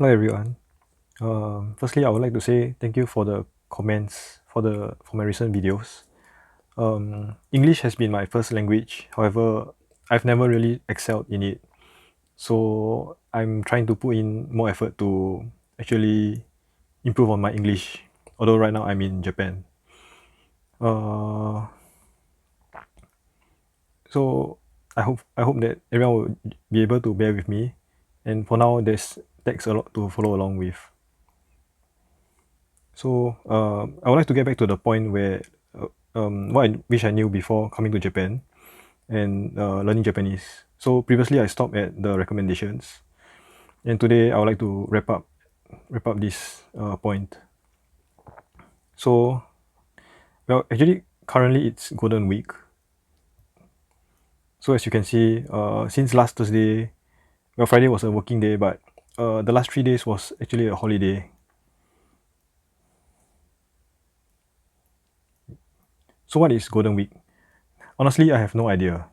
Hello everyone. Firstly, I would like to say thank you for the comments for my recent videos. English has been my first language. However, I've never really excelled in it. So I'm trying to put in more effort to actually improve on my English. Although right now I'm in Japan. Uh, so I hope that everyone will be able to bear with me. And for now, there's text a lot to follow along with. So I would like to get back to the point where what I wish I knew before coming to Japan and learning Japanese. So previously I stopped at the recommendations, and today I would like to wrap up this point. So well, actually currently it's Golden Week. So as you can see, since last Thursday, well, Friday was a working day, but the last 3 days was actually a holiday. So what is Golden Week? Honestly, I have no idea.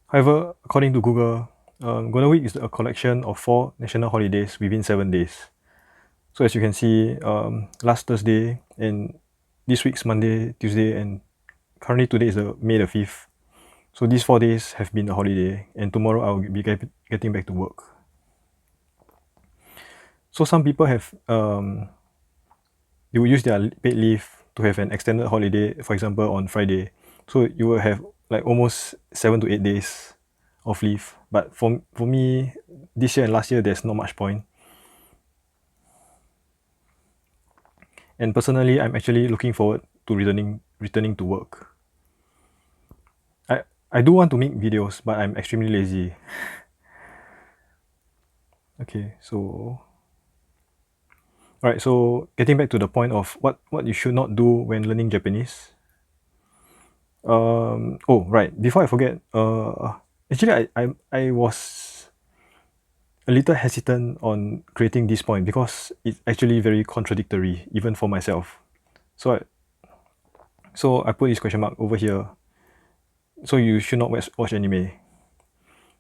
However, according to Google, Golden Week is a collection of 4 national holidays within 7 days. So as you can see, last Thursday and this week's Monday, Tuesday, and currently today is May the 5th. So these 4 days have been a holiday, and tomorrow I will be getting back to work. So some people they will use their paid leave to have an extended holiday, for example, on Friday. So you will have like almost 7 to 8 days of leave. But for me, this year and last year, there's not much point. And personally, I'm actually looking forward to returning to work. I do want to make videos, but I'm extremely lazy. Okay, so alright, so getting back to the point of what you should not do when learning Japanese. Oh right, before I forget, actually I was a little hesitant on creating this point because it's actually very contradictory even for myself. So I put this question mark over here. So you should not watch anime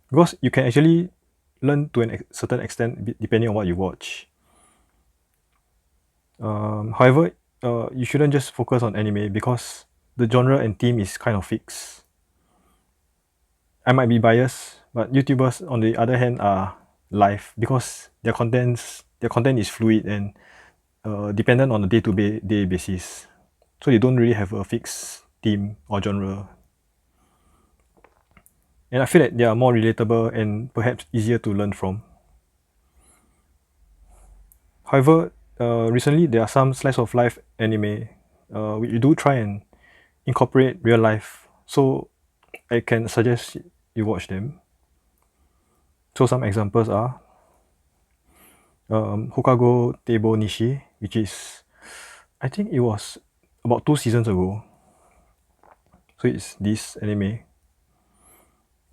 because you can actually learn to a certain extent depending on what you watch. However, you shouldn't just focus on anime because the genre and theme is kind of fixed. I might be biased, but YouTubers on the other hand are live because their content is fluid and dependent on a day-to-day basis. So they don't really have a fixed theme or genre. And I feel that they are more relatable and perhaps easier to learn from. However, recently there are some slice of life anime which do try and incorporate real life. So I can suggest you watch them. So some examples are Hokago Teibo Nishi, which is, I think it was about 2 seasons ago. So it's this anime.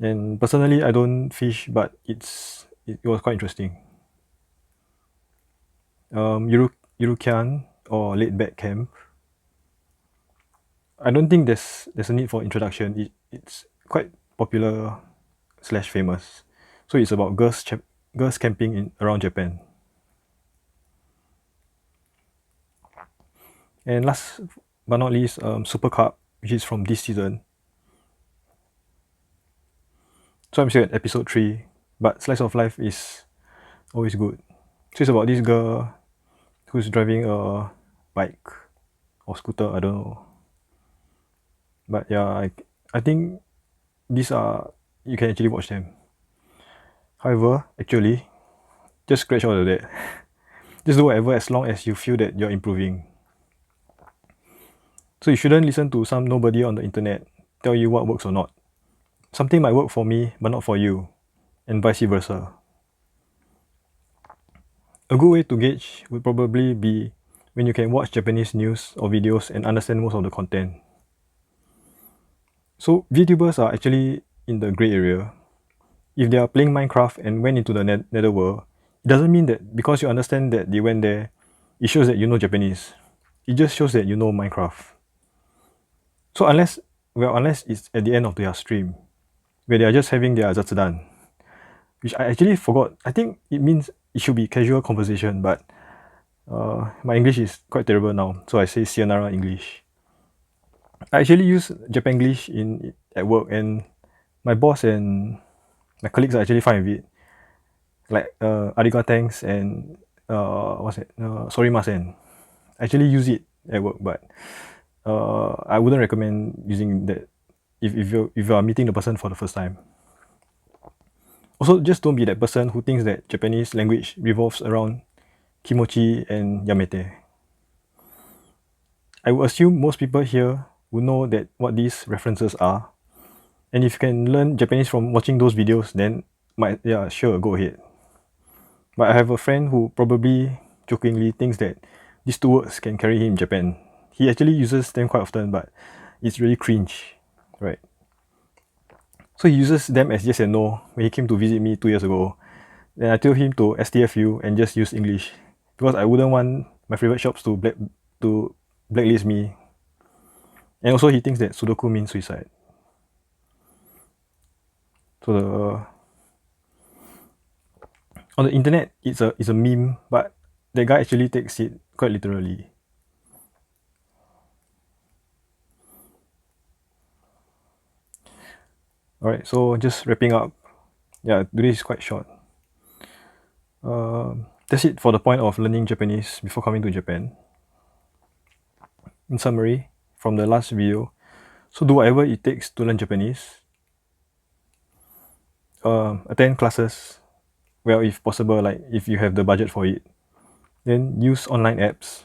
And personally, I don't fish, but it was quite interesting. Yurukian or Laid Back Camp. I don't think there's a need for introduction. It's quite popular / famous. So it's about girls camping around Japan. And last but not least, Super Cup, which is from this season. So I'm still at episode 3, but slice of life is always good. So it's about this girl who's driving a bike or scooter, I don't know. But yeah, I think these are, you can actually watch them. However, actually, just scratch all of that. Just do whatever as long as you feel that you're improving. So you shouldn't listen to some nobody on the internet tell you what works or not. Something might work for me, but not for you, and vice versa. A good way to gauge would probably be when you can watch Japanese news or videos and understand most of the content. So VTubers are actually in the grey area. If they are playing Minecraft and went into the netherworld, it doesn't mean that because you understand that they went there, it shows that you know Japanese. It just shows that you know Minecraft. So unless it's at the end of their stream, where they are just having their zatsudan, which I actually forgot. I think it means it should be casual conversation, but my English is quite terrible now, so I say sayonara English. I actually use JapanLife at work, and my boss and my colleagues are actually fine with it. Like ariga thanks and what's that? Sorimasen. I actually use it at work, but I wouldn't recommend using that if you are meeting the person for the first time. Also, just don't be that person who thinks that Japanese language revolves around kimochi and yamete. I would assume most people here would know that what these references are. And if you can learn Japanese from watching those videos, then sure, go ahead. But I have a friend who probably jokingly thinks that these two words can carry him in Japan. He actually uses them quite often, but it's really cringe, right? So he uses them as yes and no when he came to visit me 2 years ago. Then I told him to STFU and just use English because I wouldn't want my favorite shops to blacklist me. And also he thinks that Sudoku means suicide. So on the internet it's a meme, but the guy actually takes it quite literally. Alright, so just wrapping up. Yeah, today is quite short. That's it for the point of learning Japanese before coming to Japan. In summary, from the last video, so do whatever it takes to learn Japanese. Attend classes, well, if possible, like if you have the budget for it. Then use online apps.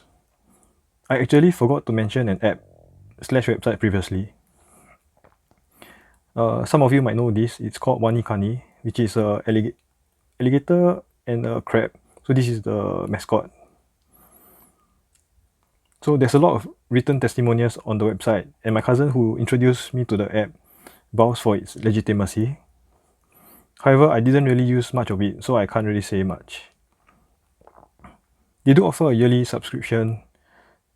I actually forgot to mention an app / website previously. Some of you might know this. It's called Wanikani, which is a alligator and a crab. So this is the mascot. So there's a lot of written testimonials on the website, and my cousin who introduced me to the app vouched for its legitimacy. However, I didn't really use much of it, so I can't really say much. They do offer a yearly subscription,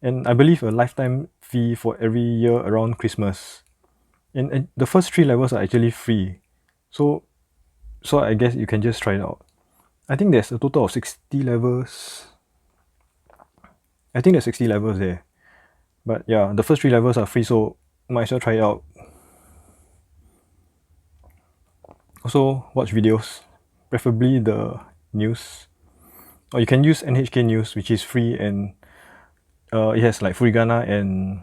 and I believe a lifetime fee for every year around Christmas. And the first 3 levels are actually free, so I guess you can just try it out. I think there's a total of 60 levels. I think there's 60 levels there. But yeah, the first 3 levels are free, so might as well try it out. Also, watch videos, preferably the news. Or you can use NHK News, which is free, and it has like furigana, and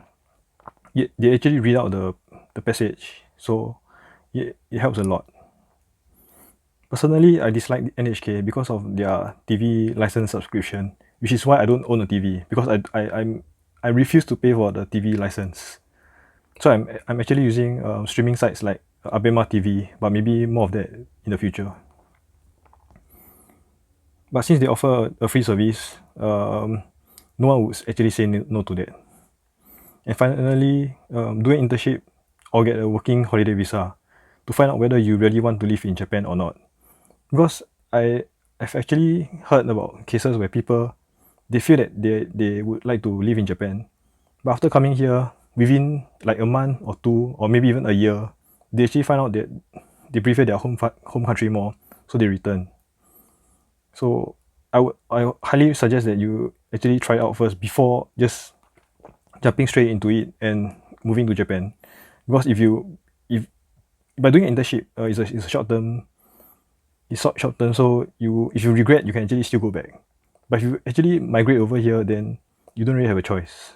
they actually read out the passage, so it helps a lot. Personally, I dislike NHK because of their TV license subscription, which is why I don't own a TV, because I refuse to pay for the TV license. So I'm actually using streaming sites like Abema TV, but maybe more of that in the future. But since they offer a free service, no one would actually say no to that. And finally, do an internship or get a working holiday visa to find out whether you really want to live in Japan or not. Because I've actually heard about cases where people, they feel that they would like to live in Japan, but after coming here, within like a month or 2 or maybe even a year, they actually find out that they prefer their home country more, so they return. So I highly suggest that you actually try it out first before just jumping straight into it and moving to Japan. Because if by doing an internship, it's a short term. It's short term, so if you regret, you can actually still go back. But if you actually migrate over here, then you don't really have a choice.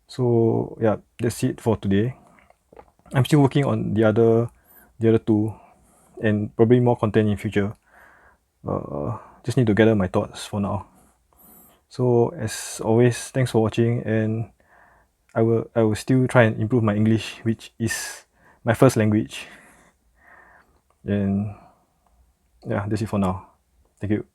So yeah, that's it for today. I'm still working on the other 2, and probably more content in future. Just need to gather my thoughts for now. So as always, thanks for watching, and I will still try and improve my English, which is my first language. And yeah, that's it for now. Thank you.